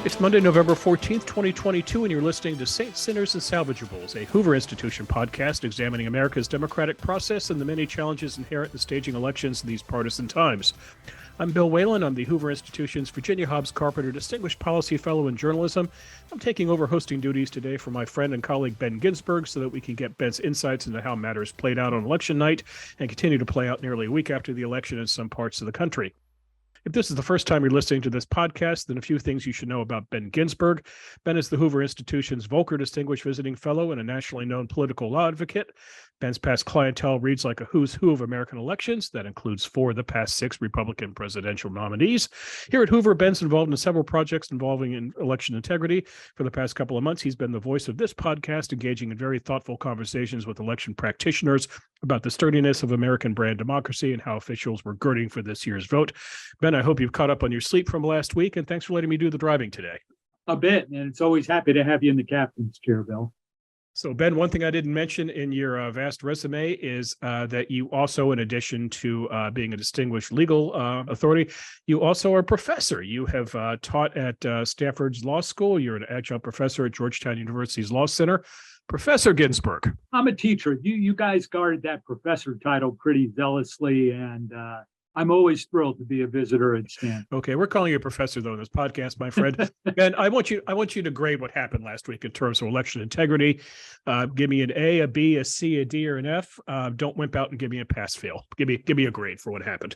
It's Monday, November 14th, 2022, and you're listening to Saints, Sinners, and Salvageables, a Hoover Institution podcast examining America's democratic process and the many challenges inherent in staging elections in these partisan times. I'm Bill Whalen. I'm the Hoover Institution's Virginia Hobbs Carpenter Distinguished Policy Fellow in Journalism. I'm taking over hosting duties today for my friend and colleague Ben Ginsberg so that we can get Ben's insights into how matters played out on election night and continue to play out nearly a week after the election in some parts of the country. If this is the first time you're listening to this podcast, then a few things you should know about Ben Ginsberg. Ben is the Hoover Institution's Volker Distinguished Visiting Fellow and a nationally known political law advocate. Ben's past clientele reads like a who's who of American elections. That includes 4 of the past 6 Republican presidential nominees. Here at Hoover, Ben's involved in several projects involving election integrity. For the past couple of months, he's been the voice of this podcast, engaging in very thoughtful conversations with election practitioners about the sturdiness of American brand democracy and how officials were girding for this year's vote. Ben, I hope you've caught up on your sleep from last week, and thanks for letting me do the driving today. A bit, and it's always happy to have you in the captain's chair, Bill. So, Ben, one thing I didn't mention in your vast resume is that you also, in addition to being a distinguished legal authority, you also are a professor. You have taught at Stanford's Law School. You're an adjunct professor at Georgetown University's Law Center. Professor Ginsberg. I'm a teacher. You guys guarded that professor title pretty zealously, and I'm always thrilled to be a visitor at Stanford. Okay, we're calling you a professor, though, in this podcast, my friend. Ben, I want you to grade what happened last week in terms of election integrity. Give me an A, a B, a C, a D, or an F. Don't wimp out and give me a pass-fail. Give me a grade for what happened.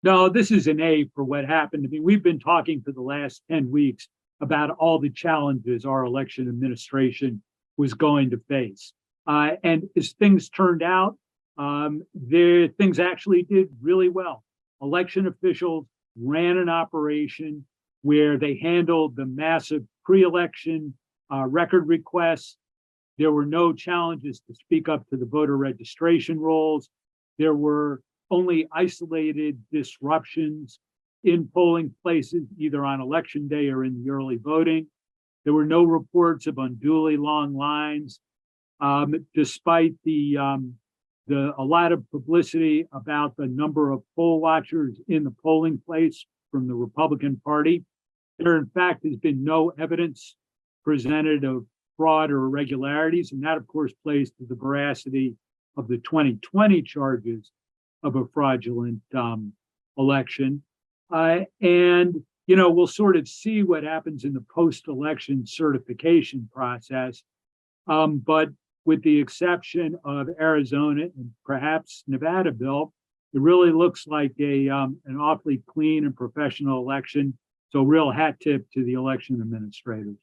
No, this is an A for what happened. I mean, we've been talking for the last 10 weeks about all the challenges our election administration was going to face. And as things turned out, things actually did really well. Election officials ran an operation where they handled the massive pre-election record requests. There were no challenges to speak up to the voter registration rolls. There were only isolated disruptions in polling places, either on election day or in the early voting. There were no reports of unduly long lines, despite a lot of publicity about the number of poll watchers in the polling place from the Republican Party. There, in fact, has been no evidence presented of fraud or irregularities, and that, of course, plays to the veracity of the 2020 charges of a fraudulent election. We'll sort of see what happens in the post-election certification process. But with the exception of Arizona and perhaps Nevada, Bill, it really looks like an awfully clean and professional election. So real hat tip to the election administrators.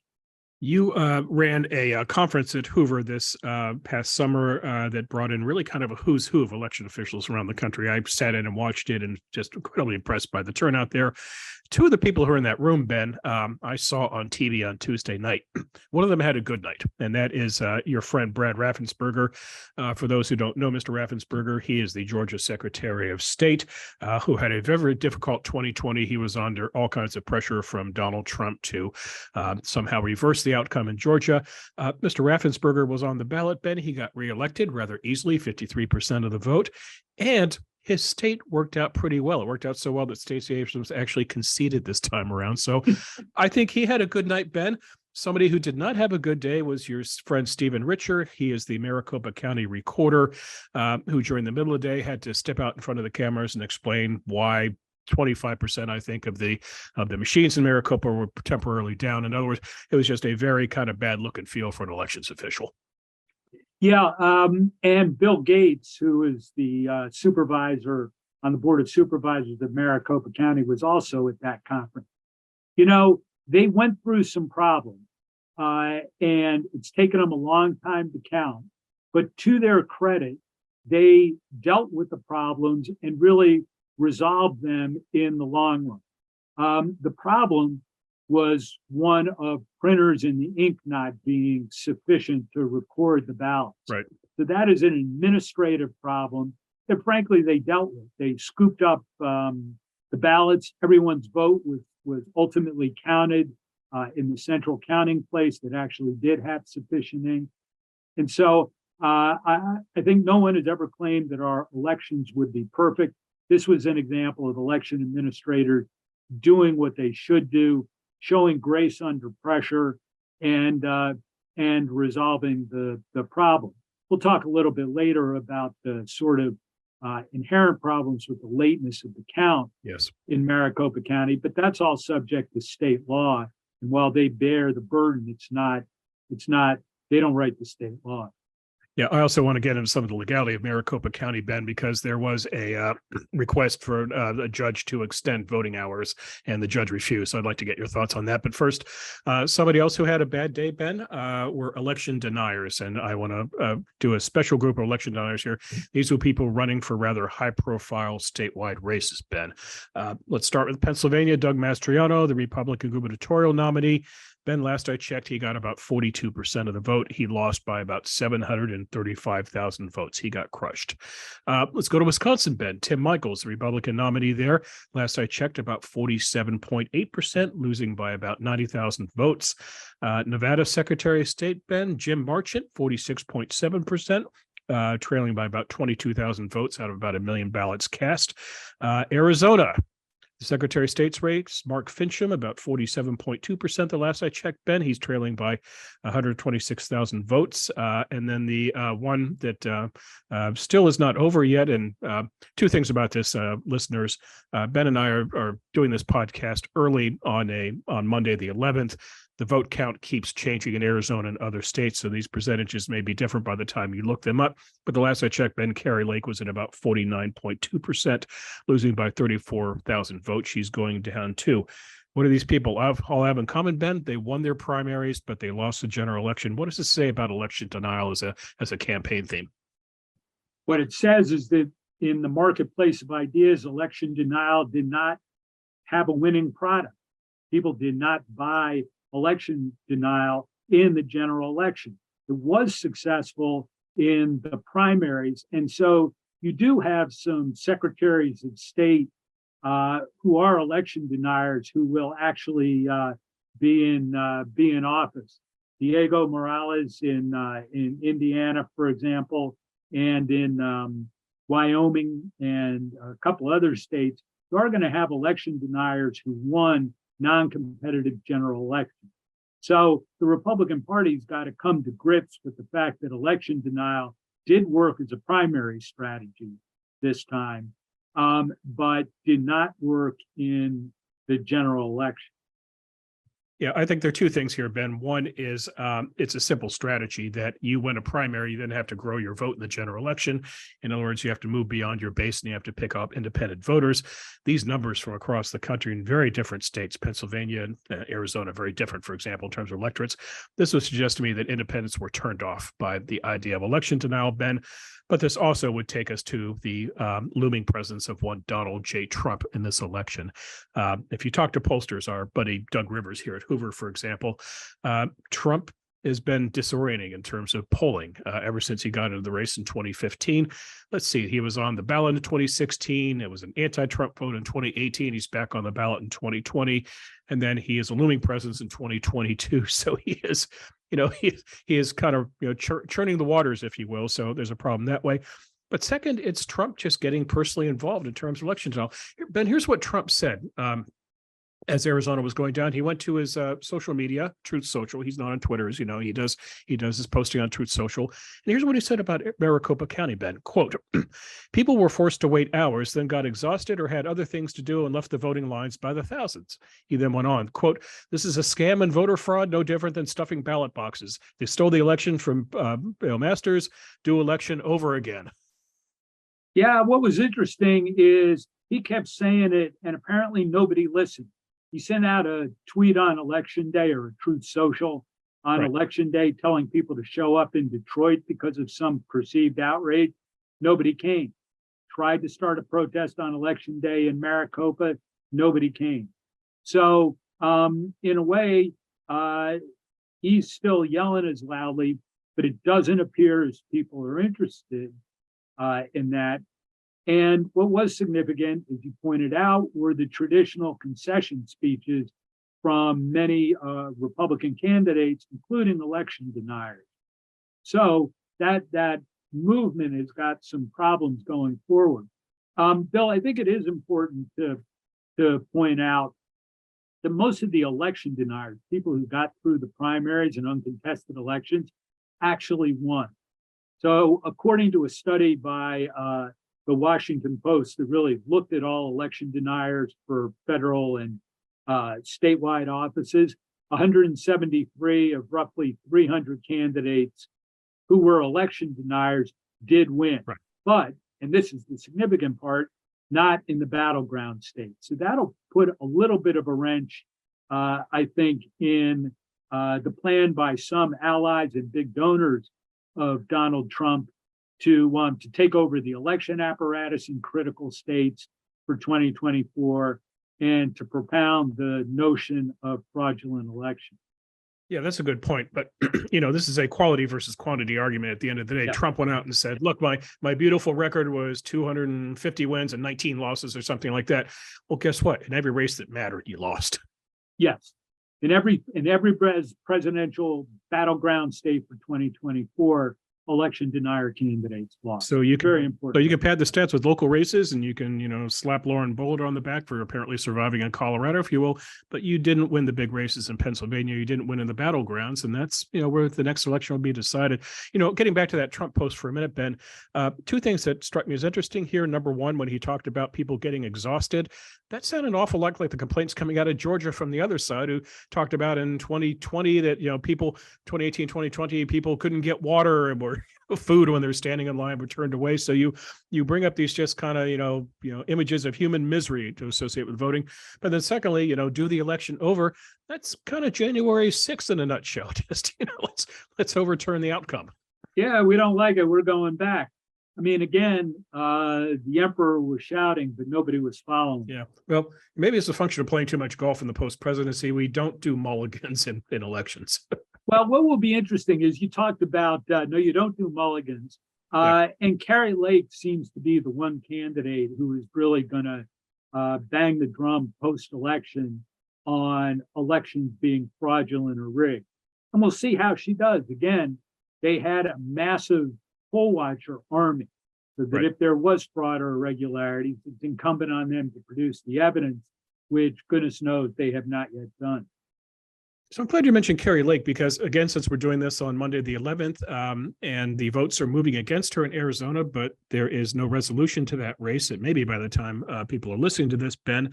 You ran a conference at Hoover this past summer that brought in really kind of a who's who of election officials around the country. I sat in and watched it and just incredibly impressed by the turnout there. 2 of the people who are in that room, Ben, I saw on TV on Tuesday night. One of them had a good night, and that is your friend Brad Raffensperger. For those who don't know Mr. Raffensperger, he is the Georgia Secretary of State who had a very difficult 2020. He was under all kinds of pressure from Donald Trump to somehow reverse the outcome in Georgia. Mr. Raffensperger was on the ballot, Ben. He got reelected rather easily, 53% of the vote, and his state worked out pretty well. It worked out so well that Stacey Abrams actually conceded this time around. So I think he had a good night, Ben. Somebody who did not have a good day was your friend Stephen Richer. He is the Maricopa County recorder who during the middle of the day had to step out in front of the cameras and explain why 25%, I think, of the machines in Maricopa were temporarily down. In other words, it was just a very kind of bad look and feel for an elections official. Yeah, and Bill Gates, who is the supervisor on the Board of Supervisors of Maricopa County, was also at that conference. They went through some problems, and it's taken them a long time to count. But to their credit, they dealt with the problems and really resolved them in the long run. The problem was one of printers and the ink not being sufficient to record the ballots. Right. So that is an administrative problem that, frankly, they dealt with. They scooped up the ballots. Everyone's vote was ultimately counted in the central counting place that actually did have sufficient ink. And so I think no one has ever claimed that our elections would be perfect. This was an example of election administrators doing what they should do showing grace under pressure and resolving the problem. We'll talk a little bit later about the sort of inherent problems with the lateness of the count in Maricopa County, but that's all subject to state law. And while they bear the burden, they don't write the state law. Yeah, I also want to get into some of the legality of Maricopa County, Ben, because there was a request for a judge to extend voting hours, and the judge refused. So I'd like to get your thoughts on that. But first, somebody else who had a bad day, Ben, were election deniers. And I want to do a special group of election deniers here. These were people running for rather high-profile statewide races, Ben. Let's start with Pennsylvania. Doug Mastriano, the Republican gubernatorial nominee. Ben, last I checked, he got about 42% of the vote. He lost by about 735,000 votes. He got crushed. Let's go to Wisconsin, Ben. Tim Michels, the Republican nominee there. Last I checked, about 47.8%, losing by about 90,000 votes. Nevada Secretary of State, Ben, Jim Marchant, 46.7%. Trailing by about 22,000 votes out of about 1 million ballots cast. Arizona, the Secretary of State's race, Mark Fincham, about 47.2%. The last I checked, Ben, he's trailing by 126,000 votes. And then the one that still is not over yet. And two things about this, listeners. Ben and I are doing this podcast early on Monday, the 11th. The vote count keeps changing in Arizona and other states, so these percentages may be different by the time you look them up. But the last I checked, Ben Carrie Lake was at about 49.2%, losing by 34,000 votes. She's going down too. What do these people all have in common, Ben? They won their primaries, but they lost the general election. What does this say about election denial as a campaign theme? What it says is that in the marketplace of ideas, election denial did not have a winning product. People did not buy election denial in the general election. It was successful in the primaries. And so you do have some secretaries of state who are election deniers who will actually be in office. Diego Morales in Indiana, for example, and in Wyoming and a couple other states, you are going to have election deniers who won non-competitive general election. So the Republican Party's got to come to grips with the fact that election denial did work as a primary strategy this time, but did not work in the general election. Yeah, I think there are two things here, Ben. One is it's a simple strategy that you win a primary, you then have to grow your vote in the general election. In other words, you have to move beyond your base and you have to pick up independent voters. These numbers from across the country in very different states, Pennsylvania and Arizona, very different, for example, in terms of electorates. This would suggest to me that independents were turned off by the idea of election denial, Ben. But this also would take us to the looming presence of one Donald J. Trump in this election. If you talk to pollsters, our buddy Doug Rivers here at Hoover, for example, Trump has been disorienting in terms of polling ever since he got into the race in 2015. Let's see, he was on the ballot in 2016. It was an anti-Trump vote in 2018. He's back on the ballot in 2020. And then he is a looming presence in 2022. So he is, he is kind of, churning the waters, if you will. So there's a problem that way. But second, it's Trump just getting personally involved in terms of elections. Now, Ben, here's what Trump said. As Arizona was going down, he went to his social media, Truth Social. He's not on Twitter, as you know. He does his posting on Truth Social. And here's what he said about Maricopa County, Ben. Quote, people were forced to wait hours, then got exhausted or had other things to do and left the voting lines by the thousands. He then went on, quote, this is a scam and voter fraud, no different than stuffing ballot boxes. They stole the election from masters, do election over again. Yeah, what was interesting is he kept saying it, and apparently nobody listened. He sent out a tweet on election day or a Truth Social on election day telling people to show up in Detroit because of some perceived outrage. Nobody came. Tried to start a protest on election day in Maricopa. Nobody came. So in a way, he's still yelling as loudly, but it doesn't appear as people are interested in that. And what was significant, as you pointed out, were the traditional concession speeches from many Republican candidates, including election deniers. So that movement has got some problems going forward. Bill, I think it is important to point out that most of the election deniers, people who got through the primaries and uncontested elections, actually won. So according to a study by the Washington Post that really looked at all election deniers for federal and statewide offices, 173 of roughly 300 candidates who were election deniers did win. Right. But, and this is the significant part, not in the battleground states. So that'll put a little bit of a wrench, I think, in the plan by some allies and big donors of Donald Trump to take over the election apparatus in critical states for 2024 and to propound the notion of fraudulent elections. Yeah, that's a good point. But, this is a quality versus quantity argument at the end of the day. Yeah. Trump went out and said, look, my beautiful record was 250 wins and 19 losses or something like that. Well, guess what? In every race that mattered, you lost. Yes. In every presidential battleground state for 2024, election denier candidates lost. So you can, very important. So you can pad the stats with local races, and you can, slap Lauren Boulder on the back for apparently surviving in Colorado, if you will. But you didn't win the big races in Pennsylvania. You didn't win in the battlegrounds, and that's where the next election will be decided. Getting back to that Trump post for a minute, Ben. Two things that struck me as interesting here. Number one, when he talked about people getting exhausted, that sounded an awful lot like the complaints coming out of Georgia from the other side, who talked about in 2020 that 2018, 2020, people couldn't get water or food when they're standing in line, were turned away. So you bring up these just kind of images of human misery to associate with voting. But then secondly, do the election over. That's kind of January 6th in a nutshell. Just let's overturn the outcome. Yeah, we don't like it. We're going back. I mean, again, the emperor was shouting, but nobody was following. Yeah. Well, maybe it's a function of playing too much golf in the post-presidency. We don't do mulligans in elections. Well, what will be interesting is you talked about, no, you don't do mulligans. And Carrie Lake seems to be the one candidate who is really going to bang the drum post-election on elections being fraudulent or rigged. And we'll see how she does. Again, they had a massive poll watcher army, so that if there was fraud or irregularities, it's incumbent on them to produce the evidence, which goodness knows they have not yet done. So I'm glad you mentioned Carrie Lake, because again, since we're doing this on Monday, the 11th, and the votes are moving against her in Arizona, but there is no resolution to that race. It may be by the time people are listening to this, Ben.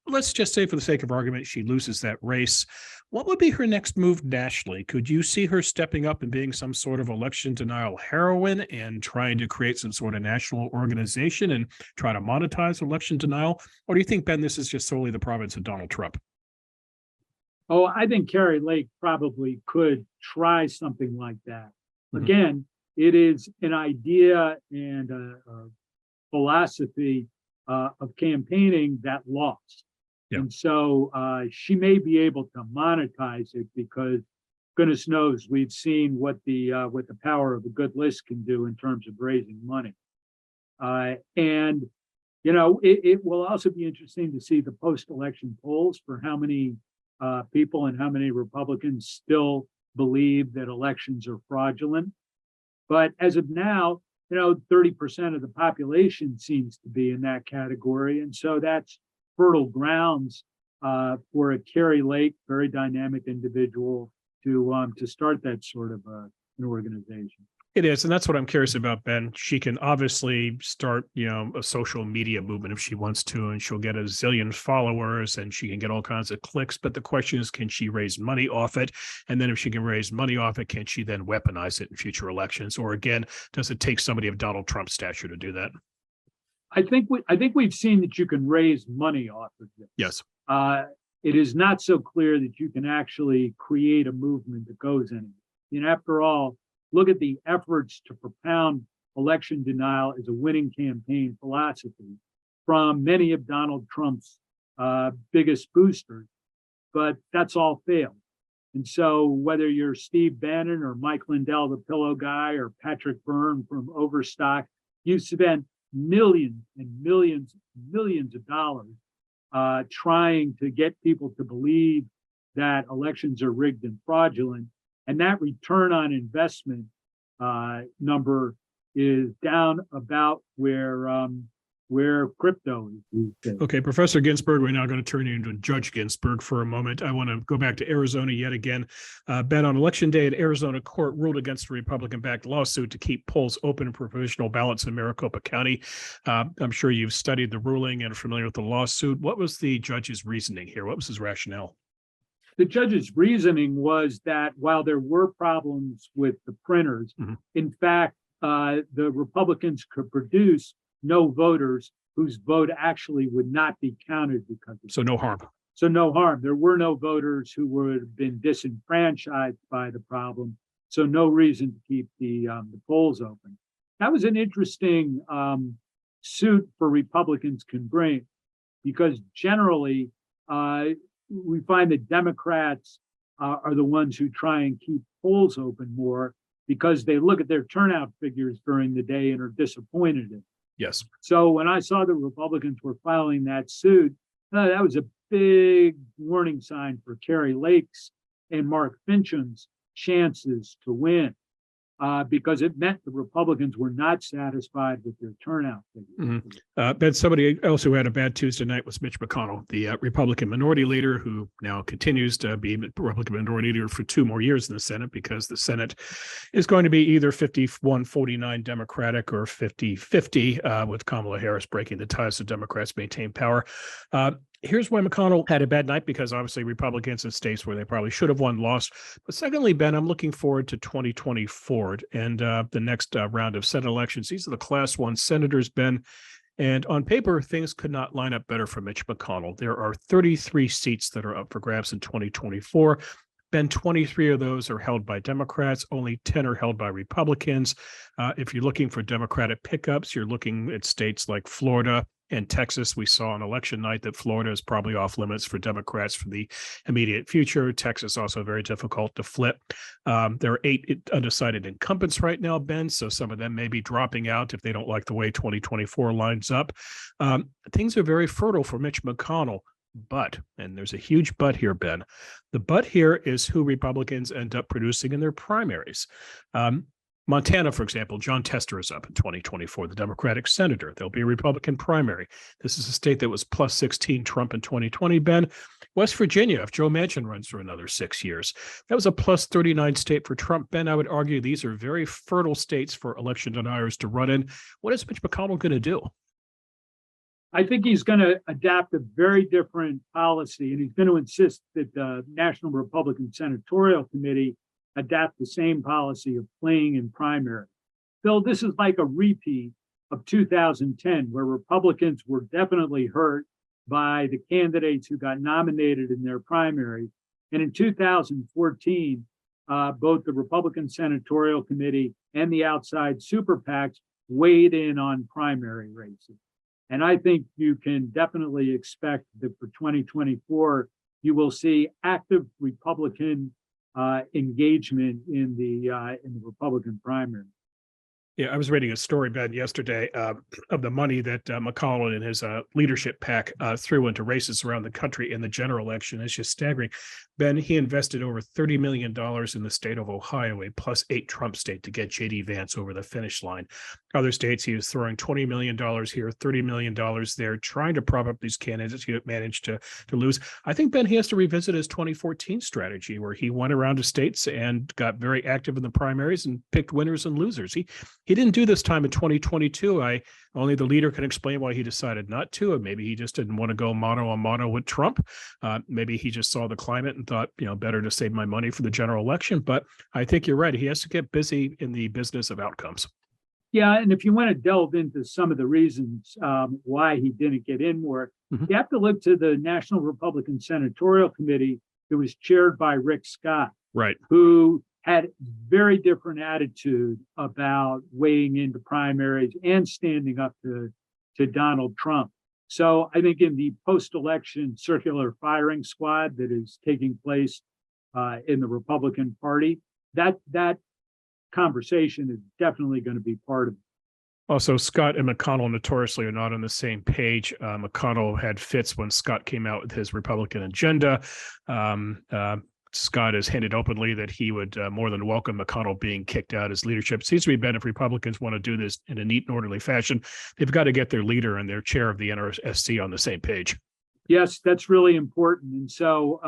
Let's just say, for the sake of argument, she loses that race. What would be her next move nationally? Could you see her stepping up and being some sort of election denial heroine and trying to create some sort of national organization and try to monetize election denial? Or do you think, Ben, this is just solely the province of Donald Trump? Oh, I think Carrie Lake probably could try something like that. Mm-hmm. Again, it is an idea and a philosophy of campaigning that lost. Yeah. And so she may be able to monetize it, because goodness knows we've seen what the power of a good list can do in terms of raising money. And it will also be interesting to see the post-election polls for how many people and how many Republicans still believe that elections are fraudulent. But as of now, 30% of the population seems to be in that category. And so that's fertile grounds for a Carrie Lake, very dynamic individual, to start that sort of an organization. It is, and that's what I'm curious about, Ben. She can obviously start, a social media movement if she wants to, and she'll get a zillion followers, and she can get all kinds of clicks. But the question is, can she raise money off it? And then if she can raise money off it, can she then weaponize it in future elections? Or again, does it take somebody of Donald Trump's stature to do that? I think we've seen that you can raise money off of this. Yes. It is not so clear that you can actually create a movement that goes anywhere. After all, look at the efforts to propound election denial as a winning campaign philosophy from many of Donald Trump's biggest boosters, but that's all failed. And so whether you're Steve Bannon or Mike Lindell, the pillow guy, or Patrick Byrne from Overstock, you've spent millions and millions of dollars trying to get people to believe that elections are rigged and fraudulent. And that return on investment number is down about where where crypto is these days. Okay, Professor Ginsberg, we're now going to turn you into Judge Ginsberg for a moment. I want to go back to Arizona yet again. Ben, on Election Day, an Arizona court ruled against a Republican-backed lawsuit to keep polls open for provisional ballots in Maricopa County. I'm sure you've studied the ruling and are familiar with the lawsuit. What was the judge's reasoning here? What was his rationale? The judge's reasoning was that while there were problems with the printers, in fact, the Republicans could produce no voters whose vote actually would not be counted because of So no harm. So no harm. There were no voters who would have been disenfranchised by the problem. So no reason to keep the polls open. That was an interesting suit for Republicans can bring, because generally we find that Democrats are the ones who try and keep polls open more because they look at their turnout figures during the day and are disappointed in it. Yes. So when I saw the Republicans were filing that suit, that was a big warning sign for Kerry Lake's and Mark Fincham's chances to win, because it meant the Republicans were not satisfied with their turnout figures. Ben, somebody else who had a bad Tuesday night was Mitch McConnell, the Republican minority leader, who now continues to be Republican minority leader for 2 more years in the Senate, because the Senate is going to be either 51-49 Democratic or 50-50, with Kamala Harris breaking the ties so Democrats maintain power. Here's why McConnell had a bad night, because obviously Republicans in states where they probably should have won lost. But secondly, Ben, I'm looking forward to 2024 and the next round of Senate elections. These are the Class 1 senators, Ben. And on paper, things could not line up better for Mitch McConnell. There are 33 seats that are up for grabs in 2024. Ben, 23 of those are held by Democrats. Only 10 are held by Republicans. If you're looking for Democratic pickups, you're looking at states like Florida and Texas. We saw on election night that Florida is probably off limits for Democrats for the immediate future. Texas also very difficult to flip. There are 8 undecided incumbents right now, Ben, so some of them may be dropping out if they don't like the way 2024 lines up. Things are very fertile for Mitch McConnell. But, and there's a huge but here, Ben, the but here is who Republicans end up producing in their primaries. Montana, for example, John Tester is up in 2024, the Democratic senator. There'll be a Republican primary. This is a state that was plus 16 Trump in 2020, Ben. West Virginia, if Joe Manchin runs for another 6 years, that was a plus 39 state for Trump. Ben, I would argue these are very fertile states for election deniers to run in. What is Mitch McConnell going to do? I think he's going to adapt a very different policy, and he's going to insist that the National Republican Senatorial Committee adapt the same policy of playing in primary. Bill, this is like a repeat of 2010, where Republicans were definitely hurt by the candidates who got nominated in their primary. And in 2014, both the Republican Senatorial Committee and the outside super PACs weighed in on primary races. And I think you can definitely expect that for 2024, you will see active Republican engagement in the Republican primary. Yeah, I was reading a story, Ben, yesterday of the money that McConnell and his leadership PAC threw into races around the country in the general election. It's just staggering. Ben, he invested over $30 million in the state of Ohio, a plus 8 Trump state, to get J.D. Vance over the finish line. Other states, he was throwing $20 million here, $30 million there, trying to prop up these candidates who managed to lose. I think, Ben, he has to revisit his 2014 strategy, where he went around to states and got very active in the primaries and picked winners and losers. He didn't do this time in 2022. Only the leader can explain why he decided not to, and maybe he just didn't want to go mano a mano with Trump. Maybe he just saw the climate and thought, better to save my money for the general election. But I think you're right. He has to get busy in the business of outcomes. Yeah, and if you want to delve into some of the reasons why he didn't get in more, you have to look to the National Republican Senatorial Committee that was chaired by Rick Scott, right, who had very different attitude about weighing into primaries and standing up to Donald Trump. So I think in the post-election circular firing squad that is taking place in the Republican Party, that conversation is definitely going to be part of it. Also, Scott and McConnell notoriously are not on the same page. McConnell had fits when Scott came out with his Republican agenda. Scott has hinted openly that he would more than welcome McConnell being kicked out as leadership. It seems to be, Ben, if Republicans want to do this in a neat and orderly fashion, they've got to get their leader and their chair of the NRSC on the same page. Yes, that's really important. And so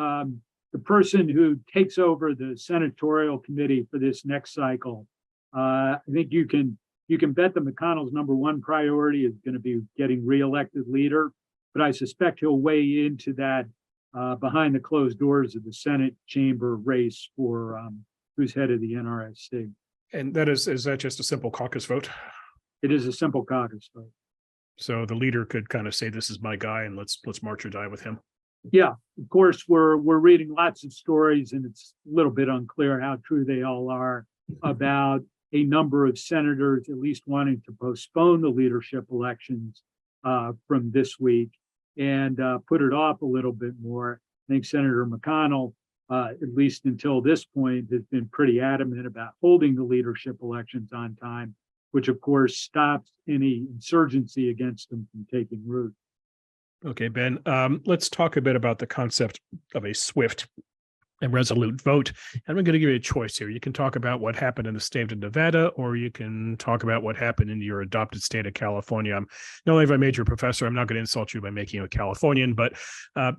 the person who takes over the senatorial committee for this next cycle, I think you can bet that McConnell's number one priority is going to be getting reelected leader, but I suspect he'll weigh into that behind the closed doors of the Senate chamber race for who's head of the NRSC. And that is that just a simple caucus vote? It is a simple caucus vote. So the leader could kind of say, "This is my guy, and let's march or die with him." Yeah, of course, we're reading lots of stories, and it's a little bit unclear how true they all are about a number of senators at least wanting to postpone the leadership elections from this week and put it off a little bit more. I think Senator McConnell, at least until this point, has been pretty adamant about holding the leadership elections on time, which of course stops any insurgency against them from taking root. Okay, Ben, let's talk a bit about the concept of a swift and resolute vote. And I'm going to give you a choice here. You can talk about what happened in the state of Nevada, or you can talk about what happened in your adopted state of California. I'm not only have I made you a professor, I'm not going to insult you by making you a Californian, but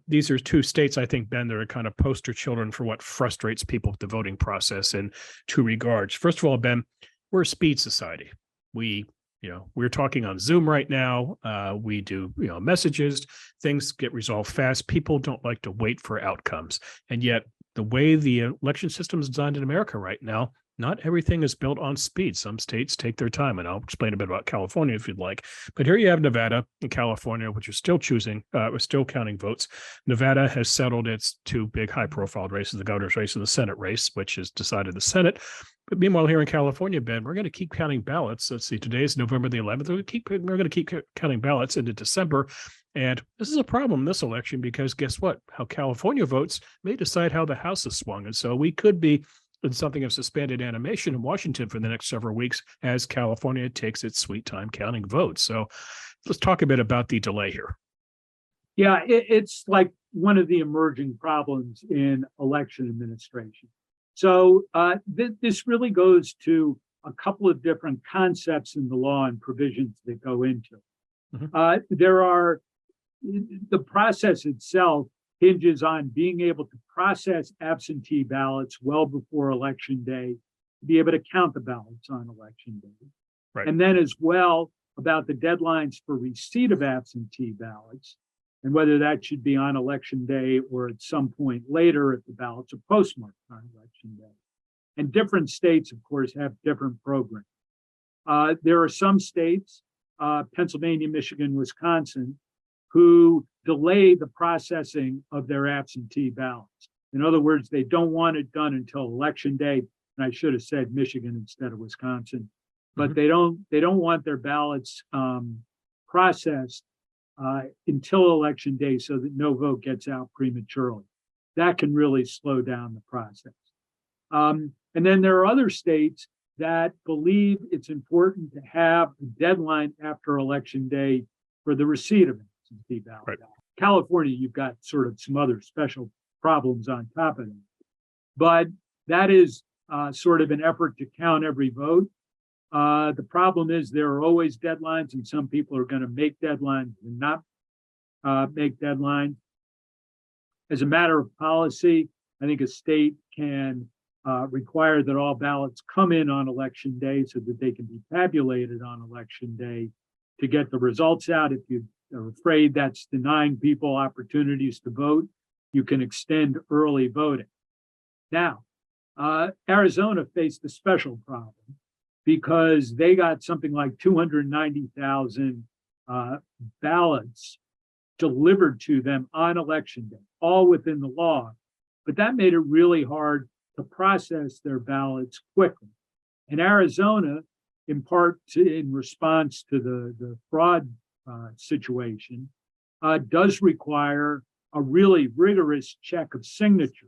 these are two states, I think, Ben, that are kind of poster children for what frustrates people with the voting process in two regards. First of all, Ben, we're a speed society. We're talking on Zoom right now. We do, messages, things get resolved fast. People don't like to wait for outcomes. And yet the way the election system is designed in America right now, not everything is built on speed. Some states take their time, and I'll explain a bit about California if you'd like. But here you have Nevada and California, which are still still counting votes. Nevada has settled its two big high-profile races, the governor's race and the Senate race, which has decided the Senate. But meanwhile, here in California, Ben, we're going to keep counting ballots. Let's see, today is November the 11th. We're going to keep counting ballots into December. And this is a problem in this election because guess what? How California votes may decide how the House is swung. And so we could be in something of suspended animation in Washington for the next several weeks as California takes its sweet time counting votes. So let's talk a bit about the delay here. Yeah, it's like one of the emerging problems in election administration. So this really goes to a couple of different concepts in the law and provisions that go into it. The process itself hinges on being able to process absentee ballots well before election day, to be able to count the ballots on election day. Right. And then as well about the deadlines for receipt of absentee ballots, and whether that should be on election day or at some point later if the ballots are postmarked on election day. And different states, of course, have different programs. There are some states, Pennsylvania, Michigan, Wisconsin, who delay the processing of their absentee ballots. In other words, they don't want it done until election day. And I should have said Michigan instead of Wisconsin, but they don't want their ballots processed until election day so that no vote gets out prematurely. That can really slow down the process. And then there are other states that believe it's important to have a deadline after election day for the receipt of absentee ballot. Right. California, you've got sort of some other special problems on top of that. But that is sort of an effort to count every vote. The problem is there are always deadlines, and some people are going to make deadlines and not make deadlines. As a matter of policy, I think a state can require that all ballots come in on election day so that they can be tabulated on election day to get the results out. If you are afraid that's denying people opportunities to vote, you can extend early voting. Now, Arizona faced a special problem because they got something like 290,000 ballots delivered to them on election day, all within the law. But that made it really hard to process their ballots quickly. And Arizona, in part in response to the fraud situation, does require a really rigorous check of signature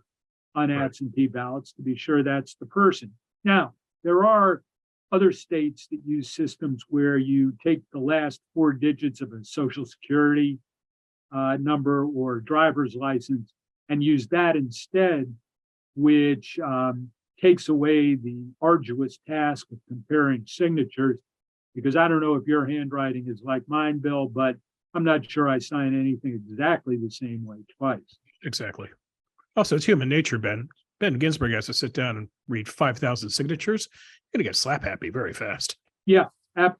on absentee ballots to be sure that's the person. Now, there are other states that use systems where you take the last 4 digits of a social security number or driver's license and use that instead which takes away the arduous task of comparing signatures. Because I don't know if your handwriting is like mine, Bill, but I'm not sure I sign anything exactly the same way twice. Exactly. Also, it's human nature, Ben. Ben Ginsberg has to sit down and read 5,000 signatures. You're going to get slap happy very fast. Yeah,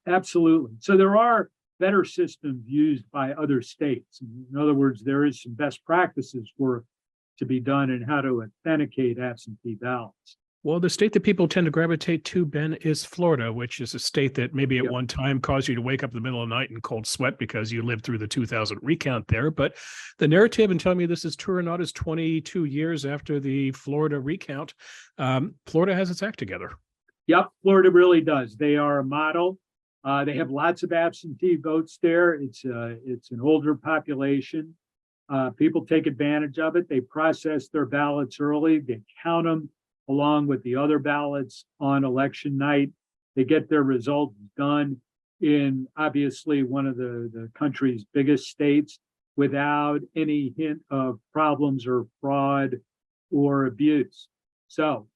absolutely. So there are better systems used by other states. In other words, there is some best practices work to be done in how to authenticate absentee ballots. Well, the state that people tend to gravitate to, Ben, is Florida, which is a state that maybe at one time caused you to wake up in the middle of the night in cold sweat because you lived through the 2000 recount there. But the narrative, and tell me this is true or not, is 22 years after the Florida recount. Florida has its act together. Yep, Florida really does. They are a model. They have lots of absentee votes there. It's an older population. People take advantage of it. They process their ballots early. They count them along with the other ballots on election night. They get their results done in obviously one of the country's biggest states without any hint of problems or fraud or abuse. So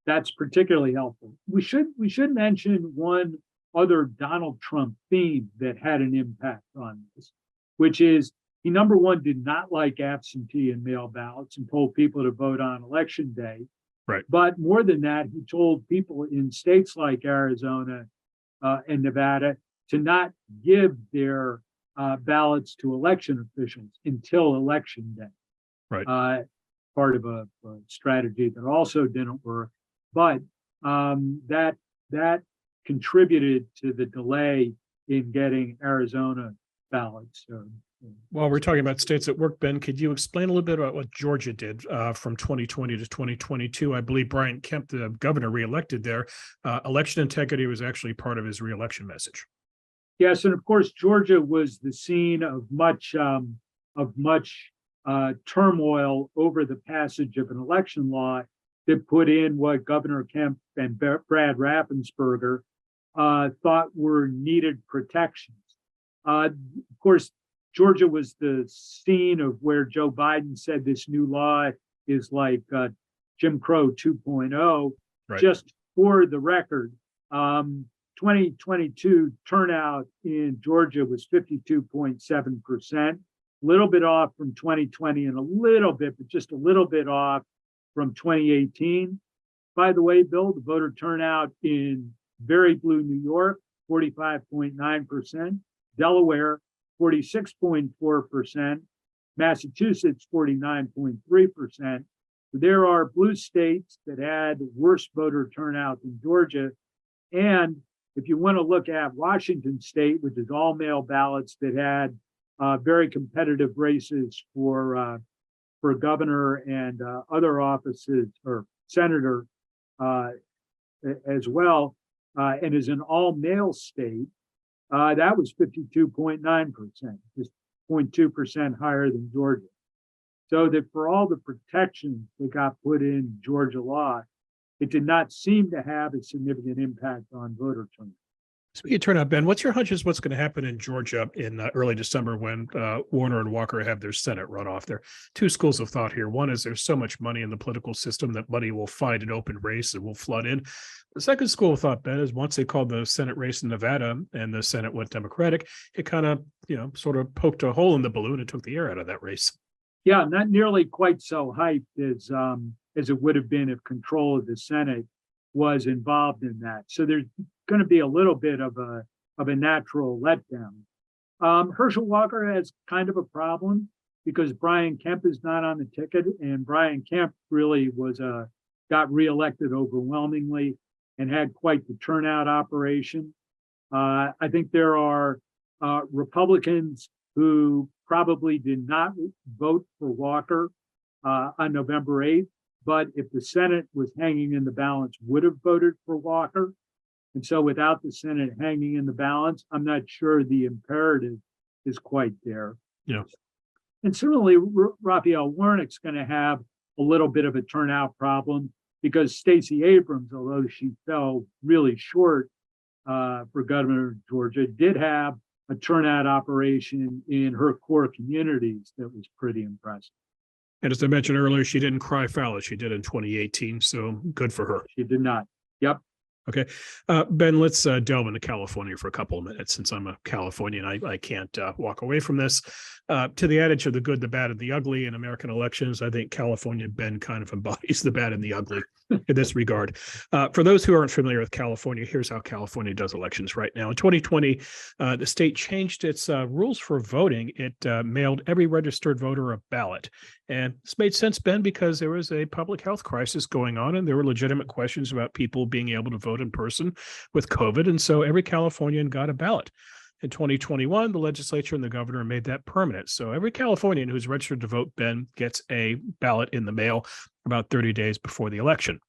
that's particularly helpful. We should mention one other Donald Trump theme that had an impact on this, which is he, number one, did not like absentee and mail ballots and told people to vote on election day. Right. But more than that, he told people in states like Arizona and Nevada to not give their ballots to election officials until election day. Right. Part of a strategy that also didn't work, but that contributed to the delay in getting Arizona ballots. While we're talking about states that work, Ben, could you explain a little bit about what Georgia did from 2020 to 2022? I believe Brian Kemp, the governor reelected there. Election integrity was actually part of his reelection message. Yes, and of course, Georgia was the scene of much turmoil over the passage of an election law that put in what Governor Kemp and Brad Raffensperger thought were needed protections. Of course, Georgia was the scene of where Joe Biden said this new law is like Jim Crow 2.0. Right. Just for the record, 2022 turnout in Georgia was 52.7%, a little bit off from 2020 and a little bit, but just a little bit off from 2018. By the way, Bill, the voter turnout in very blue New York, 45.9%, Delaware, 46.4%, Massachusetts, 49.3%. There are blue states that had worse voter turnout than Georgia. And if you want to look at Washington State, which is all mail ballots that had very competitive races for governor and other offices, or senator as well, and is an all mail state, that was 52.9%, just 0.2% higher than Georgia. So that for all the protections that got put in Georgia law, it did not seem to have a significant impact on voter turnout. Speaking of turnout, Ben, what's your hunch is what's going to happen in Georgia in early December when Warner and Walker have their Senate runoff? There are two schools of thought here. One is there's so much money in the political system that money will find an open race and will flood in. The second school of thought, Ben, is once they called the Senate race in Nevada and the Senate went Democratic, it kind of, sort of poked a hole in the balloon and took the air out of that race. Yeah, not nearly quite so hyped as it would have been if control of the Senate was involved in that. So there's going to be a little bit of a natural letdown. Herschel Walker has kind of a problem because Brian Kemp is not on the ticket, and Brian Kemp really got reelected overwhelmingly and had quite the turnout operation. I think there are Republicans who probably did not vote for Walker on November 8th, but if the Senate was hanging in the balance, would have voted for Walker. And so without the Senate hanging in the balance, I'm not sure the imperative is quite there. Yeah. And similarly, Raphael Warnock's going to have a little bit of a turnout problem because Stacey Abrams, although she fell really short for governor of Georgia, did have a turnout operation in her core communities that was pretty impressive. And as I mentioned earlier, she didn't cry foul. She did in 2018. So good for her. She did not. Yep. Okay. Ben, let's delve into California for a couple of minutes since I'm a Californian. I can't walk away from this. To the adage of the good, the bad, and the ugly in American elections, I think California, Ben, kind of embodies the bad and the ugly in this regard. For those who aren't familiar with California, here's how California does elections right now. In 2020, the state changed its rules for voting. It mailed every registered voter a ballot. And this made sense, Ben, because there was a public health crisis going on, and there were legitimate questions about people being able to vote in person with COVID. And so every Californian got a ballot. In 2021, the legislature and the governor made that permanent. So every Californian who's registered to vote, Ben, gets a ballot in the mail about 30 days before the election.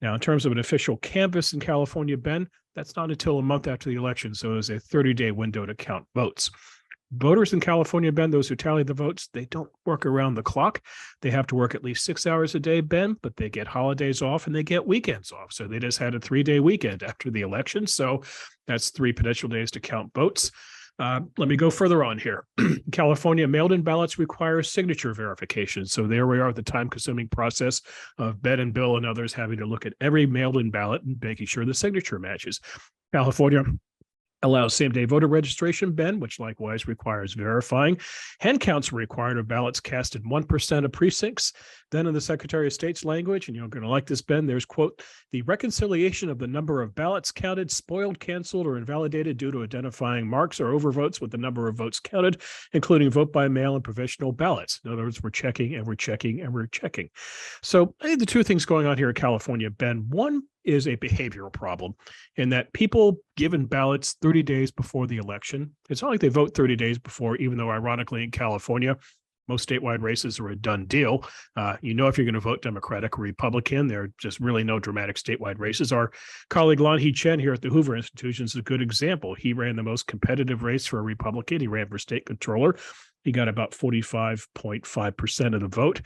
Now, in terms of an official canvass in California, Ben, that's not until a month after the election. So there's a 30-day window to count votes. Voters in California, Ben, those who tally the votes, they don't work around the clock. They have to work at least 6 hours a day, Ben, but they get holidays off and they get weekends off. So they just had a 3-day weekend after the election. So that's 3 potential days to count votes. Let me go further on here. California mailed-in ballots require signature verification. So there we are, the time-consuming process of Ben and Bill and others having to look at every mailed-in ballot and making sure the signature matches. California allows same-day voter registration, Ben, which likewise requires verifying. Hand counts are required of ballots cast in 1% of precincts. Then in the Secretary of State's language, and you're going to like this, Ben, there's, quote, the reconciliation of the number of ballots counted, spoiled, canceled, or invalidated due to identifying marks or overvotes with the number of votes counted, including vote by mail and provisional ballots. In other words, we're checking and we're checking and we're checking. So I think the 2 things going on here in California, Ben, one is a behavioral problem in that people given ballots 30 days before the election. It's not like they vote 30 days before, even though ironically in California, most statewide races are a done deal. You know if you're going to vote Democratic or Republican. There are just really no dramatic statewide races. Our colleague Lan Hee Chen here at the Hoover Institution is a good example. He ran the most competitive race for a Republican. He ran for state controller. He got about 45.5% of the vote,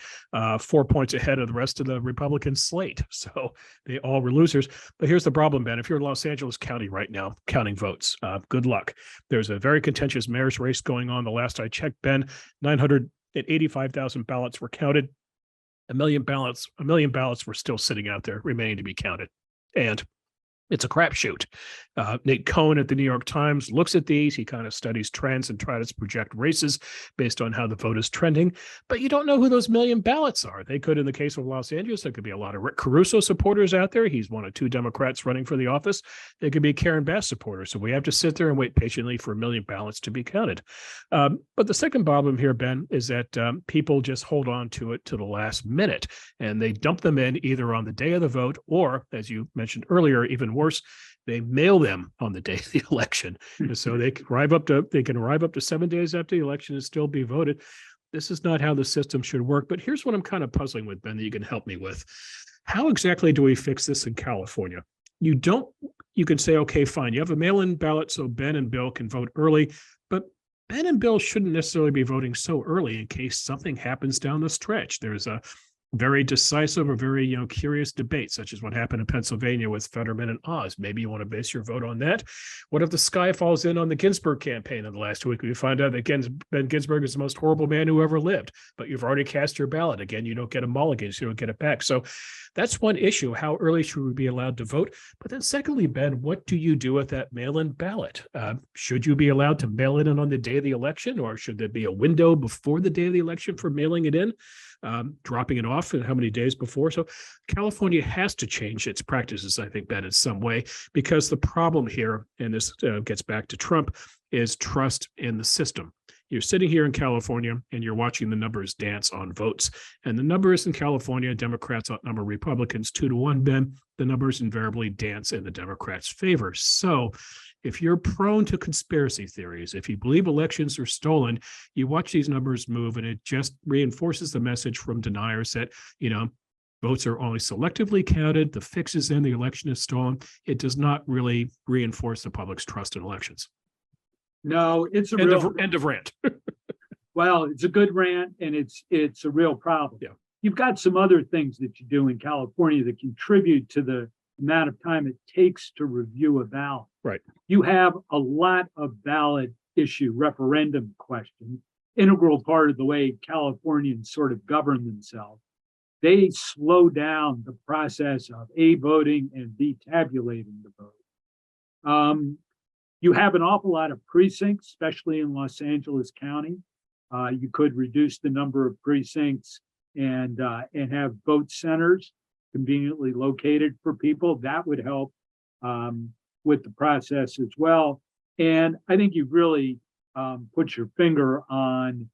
4 points ahead of the rest of the Republican slate. So they all were losers. But here's the problem, Ben. If you're in Los Angeles County right now counting votes, good luck. There's a very contentious mayor's race going on. The last I checked, Ben, 985,000 ballots were counted. A million ballots were still sitting out there remaining to be counted. And it's a crapshoot. Nate Cohn at the New York Times looks at these. He kind of studies trends and tries to project races based on how the vote is trending. But you don't know who those million ballots are. They could, in the case of Los Angeles, there could be a lot of Rick Caruso supporters out there. He's one of 2 Democrats running for the office. There could be Karen Bass supporters. So we have to sit there and wait patiently for a million ballots to be counted. But the second problem here, Ben, is that people just hold on to it to the last minute. And they dump them in either on the day of the vote or, as you mentioned earlier, even worse, they mail them on the day of the election. And so they can arrive up to 7 days after the election and still be voted. This is not how the system should work. But here's what I'm kind of puzzling with, Ben, that you can help me with. How exactly do we fix this in California? You can say, okay, fine, you have a mail-in ballot so Ben and Bill can vote early, but Ben and Bill shouldn't necessarily be voting so early in case something happens down the stretch. There's a very decisive or very curious debate, such as what happened in Pennsylvania with Fetterman and Oz. Maybe you want to base your vote on that. What if the sky falls in on the Ginsberg campaign in the last week? We find out that Ben Ginsberg is the most horrible man who ever lived, but you've already cast your ballot. Again, you don't get a mulligan, so you don't get it back. So that's one issue. How early should we be allowed to vote? But then secondly, Ben, what do you do with that mail-in ballot? Should you be allowed to mail it in on the day of the election, or should there be a window before the day of the election for mailing it in? Dropping it off and how many days before. So California has to change its practices, I think, Ben, in some way, because the problem here, and this gets back to Trump, is trust in the system. You're sitting here in California and you're watching the numbers dance on votes. And the numbers in California, Democrats outnumber Republicans 2-1, Ben. The numbers invariably dance in the Democrats' favor. So if you're prone to conspiracy theories, if you believe elections are stolen, you watch these numbers move and it just reinforces the message from deniers that, votes are only selectively counted, the fix is in, the election is stolen. It does not really reinforce the public's trust in elections. No, it's a end of rant. Well, it's a good rant and it's a real problem. Yeah. You've got some other things that you do in California that contribute to the amount of time it takes to review a ballot. Right. You have a lot of ballot issue referendum questions integral part of the way Californians sort of govern themselves. They slow down the process of A, voting, and B, tabulating the vote. You have an awful lot of precincts, especially in Los Angeles County. You could reduce the number of precincts and have vote centers conveniently located for people. That would help with the process as well. And I think you've really put your finger on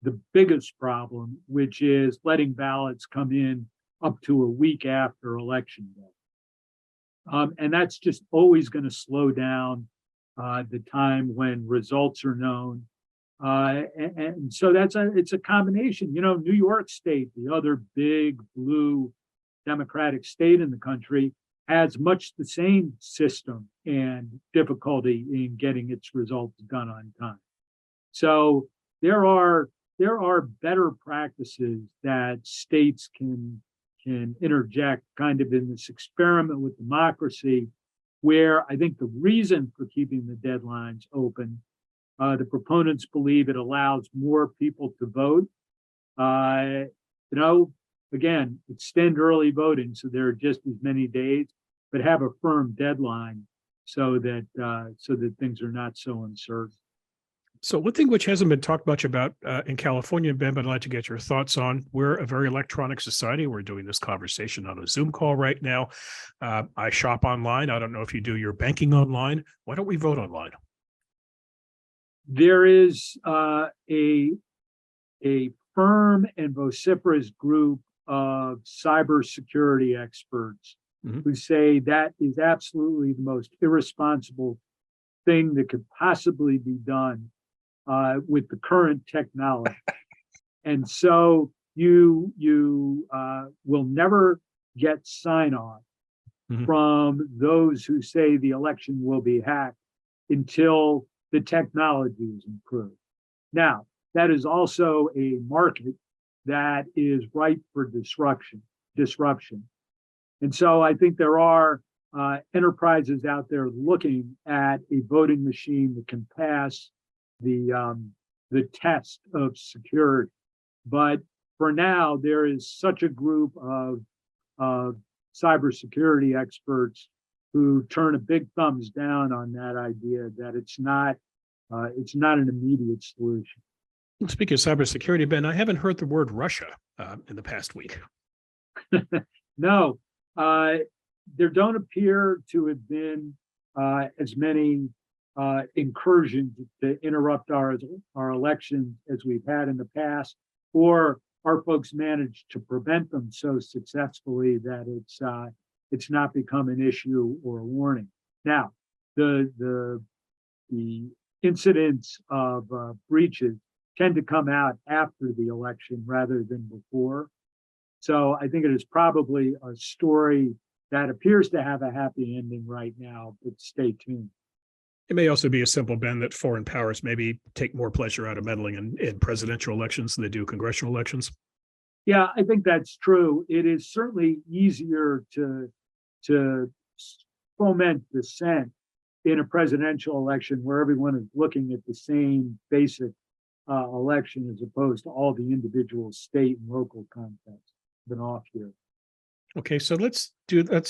the biggest problem, which is letting ballots come in up to a week after election day. And that's just always going to slow down the time when results are known. And so it's a combination. You know, New York State, the other big blue Democratic state in the country, has much the same system and difficulty in getting its results done on time. So there are better practices that states can interject kind of in this experiment with democracy, where I think the reason for keeping the deadlines open, the proponents believe it allows more people to vote. You know, again, extend early voting so there are just as many days, but have a firm deadline so that things are not so uncertain. So one thing which hasn't been talked much about in California, Ben, but I'd like to get your thoughts on. We're a very electronic society. We're doing this conversation on a Zoom call right now. I shop online. I don't know if you do your banking online. Why don't we vote online? There is a firm and vociferous group of cybersecurity experts who say that is absolutely the most irresponsible thing that could possibly be done with the current technology. And so you will never get sign-off from those who say the election will be hacked until the technology is improved. Now, that is also a market that is ripe for disruption. And so I think there are enterprises out there looking at a voting machine that can pass the test of security. But for now, there is such a group of cybersecurity experts who turn a big thumbs down on that idea that it's not an immediate solution. Speaking of cybersecurity, Ben, I haven't heard the word Russia in the past week. No, there don't appear to have been as many incursions to interrupt our elections as we've had in the past, or our folks managed to prevent them so successfully that it's not become an issue or a warning. Now, the incidents of breaches tend to come out after the election rather than before. So I think it is probably a story that appears to have a happy ending right now, but stay tuned. It may also be a simple, Ben, that foreign powers maybe take more pleasure out of meddling in presidential elections than they do congressional elections. Yeah, I think that's true. It is certainly easier to foment dissent in a presidential election where everyone is looking at the same basic election as opposed to all the individual state and local contexts. Been off here. Okay, so let's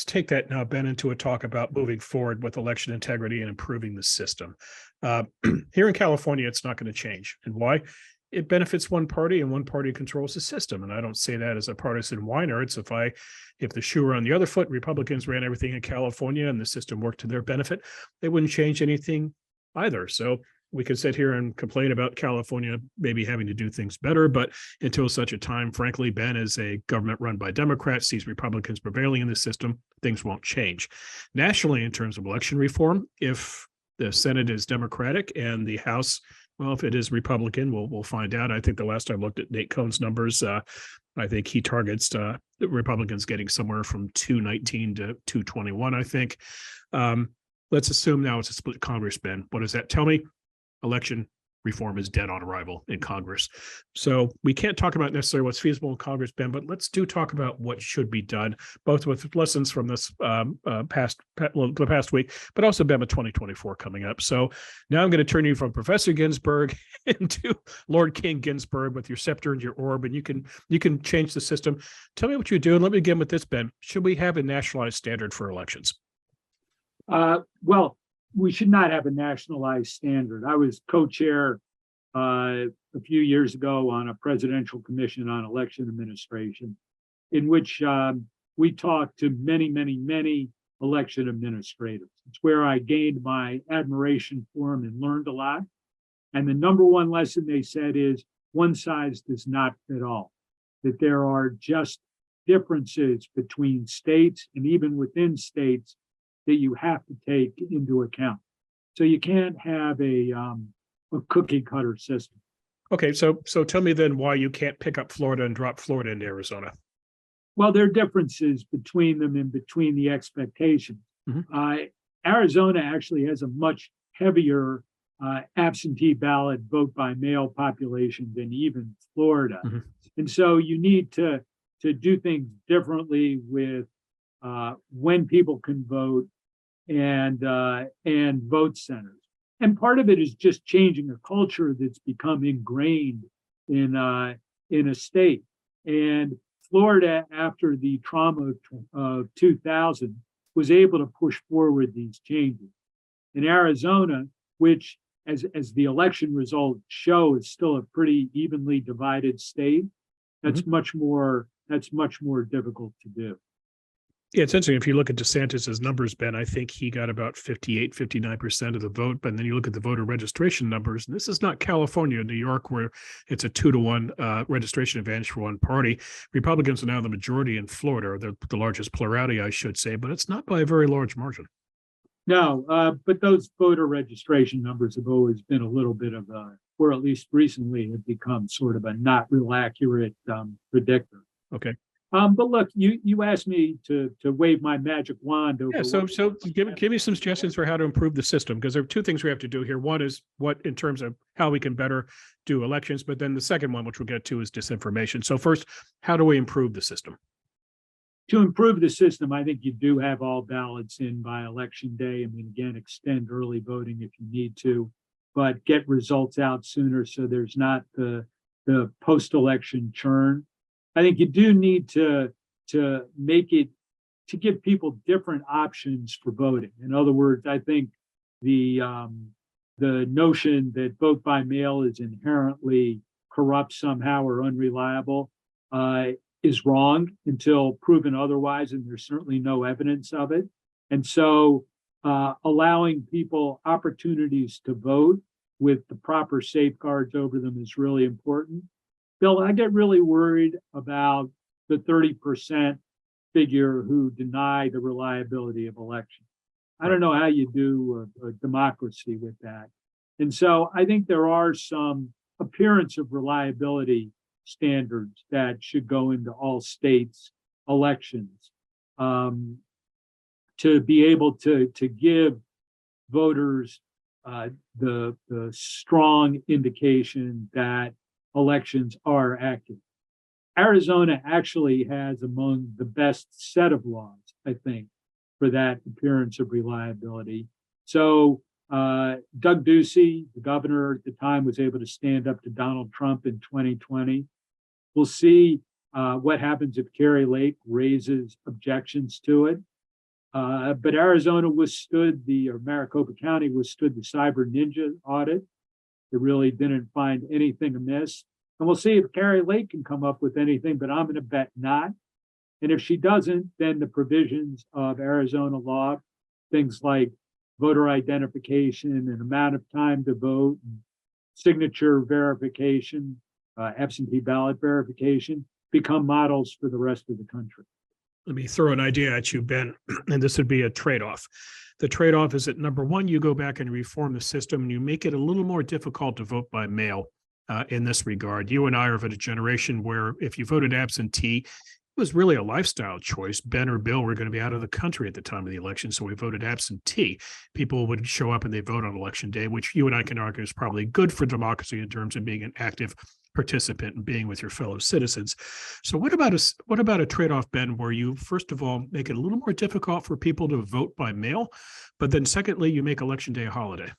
take that now, Ben, into a talk about moving forward with election integrity and improving the system. Here in California, it's not going to change. And why? It benefits one party and one party controls the system. And I don't say that as a partisan whiner. It's if the shoe were on the other foot, Republicans ran everything in California and the system worked to their benefit, they wouldn't change anything either. So we could sit here and complain about California maybe having to do things better, but until such a time, frankly, Ben, as a government run by Democrats sees Republicans prevailing in the system, things won't change. Nationally, in terms of election reform, if the Senate is Democratic and the House, well, if it is Republican, we'll find out. I think the last I looked at Nate Cohn's numbers, I think he targets the Republicans getting somewhere from 219 to 221, I think. Let's assume now it's a split Congress, Ben. What does that tell me? Election reform is dead on arrival in Congress. So we can't talk about necessarily what's feasible in Congress, Ben, but let's talk about what should be done, both with lessons from this the past week, but also Ben, with 2024 coming up. So now I'm going to turn you from Professor Ginsberg into Lord King Ginsburg with your scepter and your orb, and you can change the system. Tell me what you do, and let me begin with this, Ben. Should we have a nationalized standard for elections? Well, we should not have a nationalized standard. I was co-chair a few years ago on a presidential commission on election administration, in which we talked to many election administrators. It's where I gained my admiration for them and learned a lot. And the number one lesson they said is one size does not fit all, that there are just differences between states and even within states that you have to take into account. So you can't have a cookie cutter system. Okay, so tell me then why you can't pick up Florida and drop Florida into Arizona. Well, there are differences between them and between the expectations. Mm-hmm. Arizona actually has a much heavier absentee ballot vote by mail population than even Florida. Mm-hmm. And so you need to do things differently with when people can vote and vote centers. And part of it is just changing a culture that's become ingrained in a state. And Florida, after the trauma of 2000, was able to push forward these changes. In Arizona, which as the election results show, is still a pretty evenly divided state, that's mm-hmm. much more difficult to do. Yeah, it's interesting. If you look at DeSantis's numbers, Ben, I think he got about 59% of the vote. But then you look at the voter registration numbers, and this is not California, New York, where it's a 2-to-1 registration advantage for one party. Republicans are now the majority in Florida, the largest plurality, I should say, but it's not by a very large margin. No, but those voter registration numbers have always been a little bit of or at least recently have become sort of a not real accurate predictor. Okay. But look, you asked me to wave my magic wand over. Yeah, so give me some suggestions for how to improve the system, because there are two things we have to do here. One is what in terms of how we can better do elections, but then the second one, which we'll get to, is disinformation. So first, how do we improve the system? To improve the system, I think you do have all ballots in by election day. I mean, again, extend early voting if you need to, but get results out sooner so there's not the post-election churn. I think you do need to make it, to give people different options for voting. In other words, I think the notion that vote by mail is inherently corrupt somehow or unreliable is wrong until proven otherwise, and there's certainly no evidence of it. And so allowing people opportunities to vote with the proper safeguards over them is really important. Bill, I get really worried about the 30% figure who deny the reliability of elections. I don't know how you do a democracy with that. And so I think there are some appearance of reliability standards that should go into all states' elections to be able to give voters the strong indication that elections are accurate. Arizona actually has among the best set of laws, I think, for that appearance of reliability. So Doug Ducey, the governor at the time, was able to stand up to Donald Trump in 2020. We'll see what happens if Kari Lake raises objections to it. But Arizona Maricopa County withstood the Cyber Ninja audit. It really didn't find anything amiss. And we'll see if Kari Lake can come up with anything, but I'm going to bet not. And if she doesn't, then the provisions of Arizona law, things like voter identification and amount of time to vote, and signature verification, absentee ballot verification, become models for the rest of the country. Let me throw an idea at you, Ben, and this would be a trade-off. The trade-off is that, number one, you go back and reform the system and you make it a little more difficult to vote by mail in this regard. You and I are of a generation where if you voted absentee, was really a lifestyle choice. Ben or Bill were going to be out of the country at the time of the election, so we voted absentee. People would show up and they vote on election day, which you and I can argue is probably good for democracy in terms of being an active participant and being with your fellow citizens. So what about a trade-off, Ben, where you first of all make it a little more difficult for people to vote by mail, but then secondly, you make election day a holiday?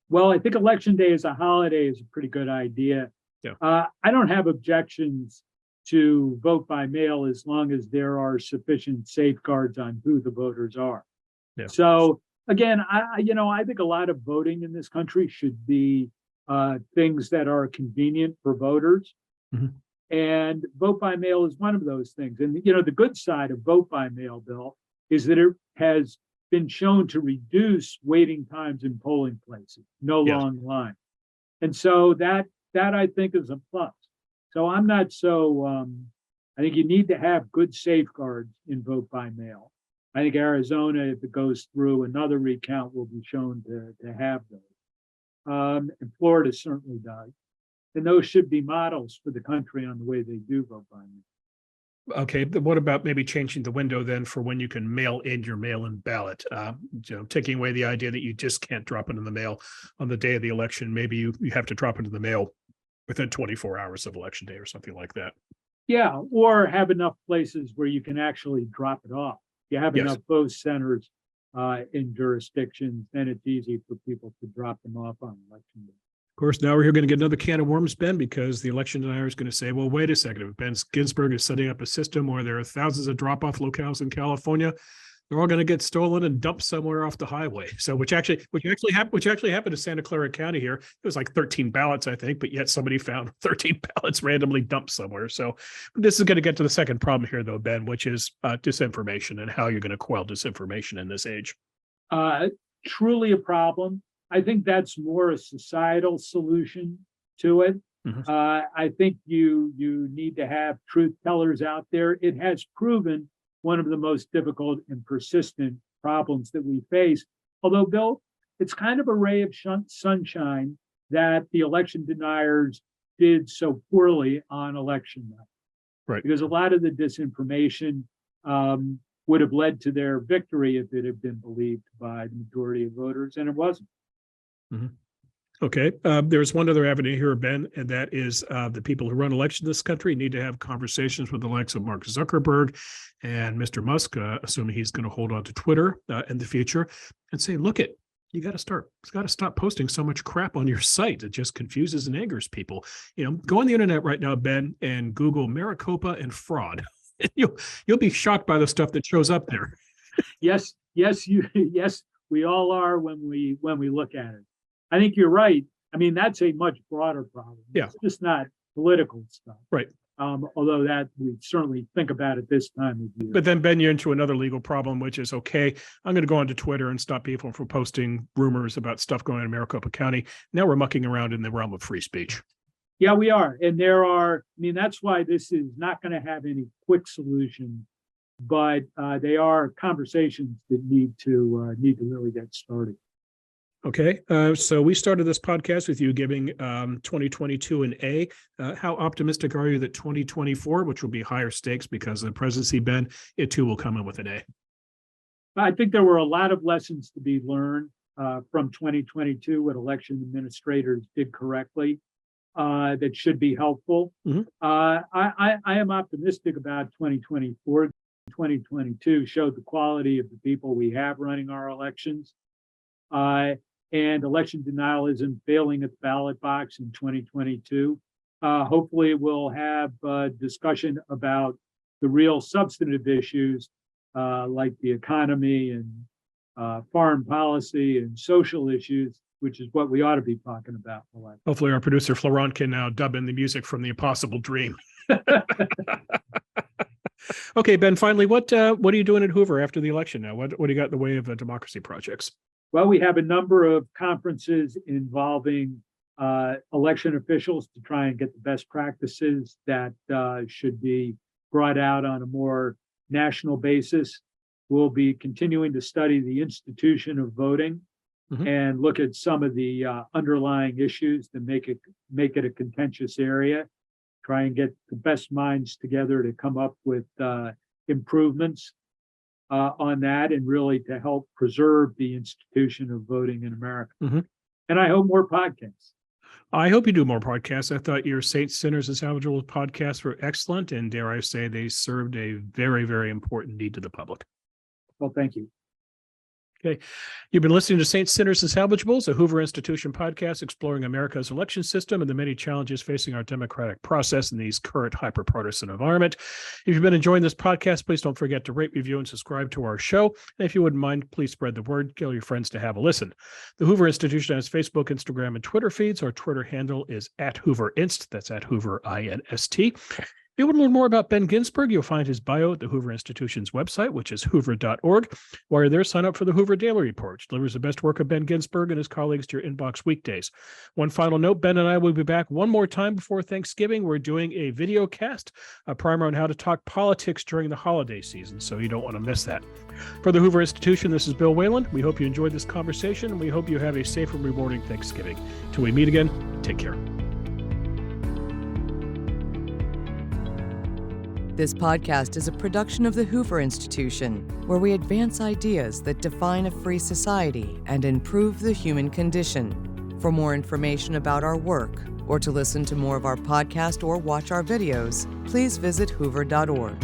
Well, I think election day as a holiday is a pretty good idea. Yeah. I don't have objections to vote by mail as long as there are sufficient safeguards on who the voters are. Yeah. So again, I think a lot of voting in this country should be things that are convenient for voters. Mhm. And vote by mail is one of those things. And the good side of vote by mail, Bill, is that it has been shown to reduce waiting times in polling places, no Yes. long line. And so that I think is a plus. So I'm not so, I think you need to have good safeguards in vote by mail. I think Arizona, if it goes through another recount, will be shown to have those. And Florida certainly does. And those should be models for the country on the way they do vote by mail. Okay, but what about maybe changing the window then for when you can mail in your mail-in ballot? Taking away the idea that you just can't drop it in the mail on the day of the election. Maybe you have to drop it in the mail within 24 hours of election day or something like that. Yeah, or have enough places where you can actually drop it off. You have enough vote centers in jurisdictions, then it's easy for people to drop them off on election day. Of course, now we're going to get another can of worms, Ben, because the election denier is going to say, well, wait a second. If Ben Ginsberg is setting up a system where there are thousands of drop-off locales in California, they're all going to get stolen and dumped somewhere off the highway. So which actually happened to Santa Clara County here. It was like 13 ballots, I think, but yet somebody found 13 ballots randomly dumped somewhere. So this is going to get to the second problem here, though, Ben, which is disinformation and how you're going to quell disinformation in this age. Truly a problem. I think that's more a societal solution to it. Mhm. I think you need to have truth tellers out there. It has proven one of the most difficult and persistent problems that we face. Although, Bill, it's kind of a ray of sunshine that the election deniers did so poorly on election night. Right. Because a lot of the disinformation would have led to their victory if it had been believed by the majority of voters, and it wasn't. Mhm. Okay. There's one other avenue here, Ben, and that is the people who run elections in this country need to have conversations with the likes of Mark Zuckerberg and Mr. Musk, assuming he's going to hold on to Twitter in the future, and say, look, you got to stop posting so much crap on your site. It just confuses and angers people. Go on the internet right now, Ben, and Google Maricopa and fraud. You'll be shocked by the stuff that shows up there. Yes, we all are when we look at it. I think you're right. I mean, that's a much broader problem. Yeah. It's just not political stuff. Right. Although that we certainly think about it this time of year. But then, Ben, you're into another legal problem, which is, okay, I'm going to go onto Twitter and stop people from posting rumors about stuff going on in Maricopa County. Now we're mucking around in the realm of free speech. Yeah, we are. And that's why this is not going to have any quick solution, but they are conversations that need to really get started. Okay, so we started this podcast with you giving 2022 an A. How optimistic are you that 2024, which will be higher stakes because of the presidency, Ben, it too will come in with an A? I think there were a lot of lessons to be learned from 2022, what election administrators did correctly that should be helpful. Mm-hmm. I am optimistic about 2024. 2022 showed the quality of the people we have running our elections. And election denial isn't failing at the ballot box in 2022. Hopefully we'll have a discussion about the real substantive issues like the economy and foreign policy and social issues, which is what we ought to be talking about. Hopefully our producer Florent can now dub in the music from The Impossible Dream. Okay, Ben, finally, what are you doing at Hoover after the election now? What do you got in the way of democracy projects? Well, we have a number of conferences involving election officials to try and get the best practices that should be brought out on a more national basis. We'll be continuing to study the institution of voting and look at some of the underlying issues that make it a contentious area. try and get the best minds together to come up with improvements on that, and really to help preserve the institution of voting in America. Mm-hmm. And I hope more podcasts. I hope you do more podcasts. I thought your Saints, Sinners, and Salvageables podcasts were excellent, and dare I say, they served a very, very important need to the public. Well, thank you. Okay. You've been listening to Saints, Sinners, and Salvageables, a Hoover Institution podcast exploring America's election system and the many challenges facing our democratic process in these current hyper-partisan environment. If you've been enjoying this podcast, please don't forget to rate, review, and subscribe to our show. And if you wouldn't mind, please spread the word. Tell your friends to have a listen. The Hoover Institution has Facebook, Instagram, and Twitter feeds. Our Twitter handle is @HooverInst. That's @HooverINST. If you want to learn more about Ben Ginsberg, you'll find his bio at the Hoover Institution's website, which is hoover.org. While you're there, sign up for the Hoover Daily Report, which delivers the best work of Ben Ginsberg and his colleagues to your inbox weekdays. One final note, Ben and I will be back one more time before Thanksgiving. We're doing a video cast, a primer on how to talk politics during the holiday season, so you don't want to miss that. For the Hoover Institution, this is Bill Whalen. We hope you enjoyed this conversation, and we hope you have a safe and rewarding Thanksgiving. Till we meet again, take care. This podcast is a production of the Hoover Institution, where we advance ideas that define a free society and improve the human condition. For more information about our work, or to listen to more of our podcast or watch our videos, please visit hoover.org.